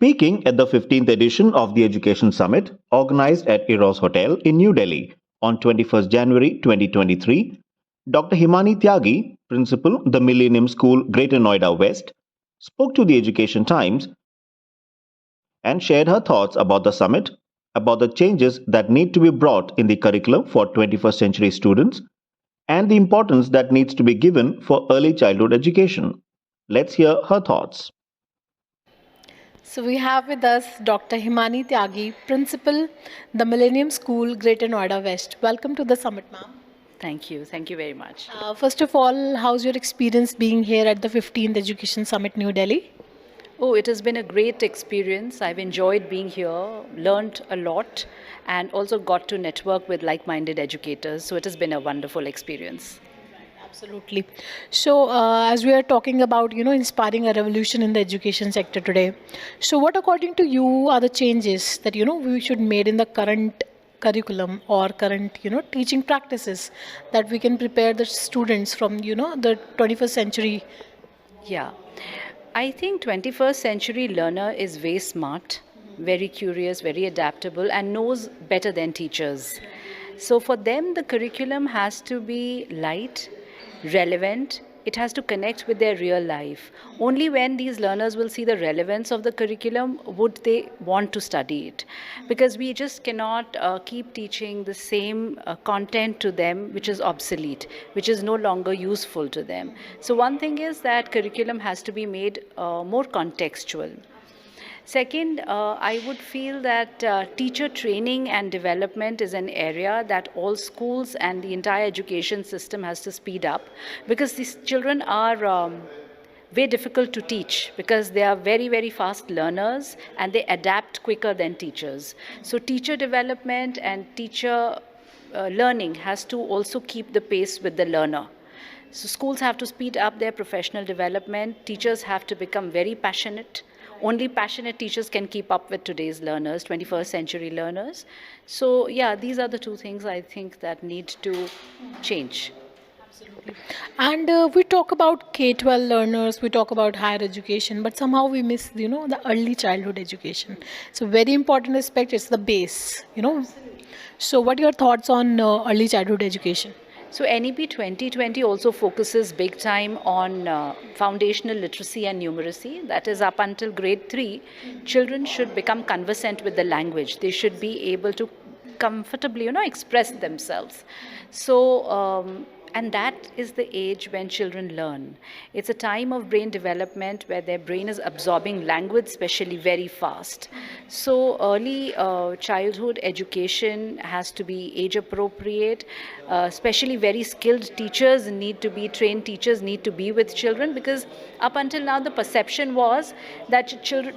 Speaking at the 15th edition of the Education Summit, organized at Eros Hotel in New Delhi on 21st January 2023, Dr. Himani Tyagi, Principal, the Millennium School, Greater Noida West, spoke to the Education Times and shared her thoughts about the summit, about the changes that need to be brought in the curriculum for 21st century students, and the importance that needs to be given for early childhood education. Let's hear her thoughts. So we have with us Dr. Himani Tyagi, Principal, the Millennium School, Greater Noida West. Welcome to the summit, ma'am. Thank you. Thank you very much. First of all, how's your experience being here at the 15th Education Summit, New Delhi? Oh, it has been a great experience. I've enjoyed being here, learned a lot, and also got to network with like-minded educators. So it has been a wonderful experience. Absolutely. So, as we are talking about, inspiring a revolution in the education sector today. So, what according to you are the changes that, we should make in the current curriculum or current, teaching practices that we can prepare the students from, the 21st century? Yeah. I think 21st century learner is very smart, very curious, very adaptable, and knows better than teachers. So for them, the curriculum has to be light, relevant. It has to connect with their real life. Only when these learners will see the relevance of the curriculum would they want to study it. Because we just cannot keep teaching the same content to them which is obsolete, which is no longer useful to them. So one thing is that curriculum has to be made more contextual. Second, I would feel that teacher training and development is an area that all schools and the entire education system has to speed up, because these children are very difficult to teach because they are very, very fast learners and they adapt quicker than teachers. So teacher development and teacher learning has to also keep the pace with the learner. So schools have to speed up their professional development. Teachers have to become very passionate. Only passionate teachers can keep up with today's learners, 21st century learners. So yeah, these are the two things I think that need to change. Absolutely. And we talk about K-12 learners, we talk about higher education, but somehow we miss, the early childhood education. So very important aspect is the base. So what are your thoughts on early childhood education? So NEP 2020 also focuses big time on foundational literacy and numeracy. That is, up until grade 3, children should become conversant with the language. They should be able to comfortably, express themselves. So, and that is the age when children learn. It's a time of brain development where their brain is absorbing language, especially very fast. So early childhood education has to be age appropriate, especially very skilled teachers need to be, trained teachers need to be with children, because up until now the perception was that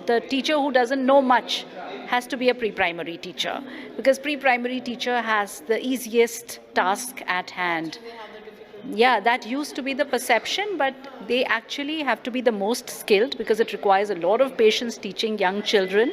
the teacher who doesn't know much has to be a pre-primary teacher, because pre-primary teacher has the easiest task at hand. Yeah, that used to be the perception, but they actually have to be the most skilled because it requires a lot of patience teaching young children,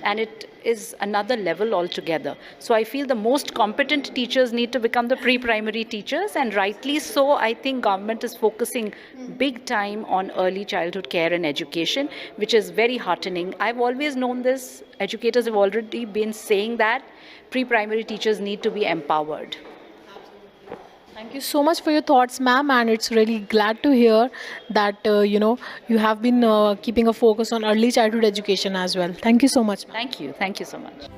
and it is another level altogether. So I feel the most competent teachers need to become the pre-primary teachers, and rightly so. I think government is focusing big time on early childhood care and education, which is very heartening. I've always known this. Educators have already been saying that pre-primary teachers need to be empowered. Thank you so much for your thoughts, ma'am, and it's really glad to hear that you have been keeping a focus on early childhood education as well. Thank you so much, ma'am. Thank you. Thank you so much.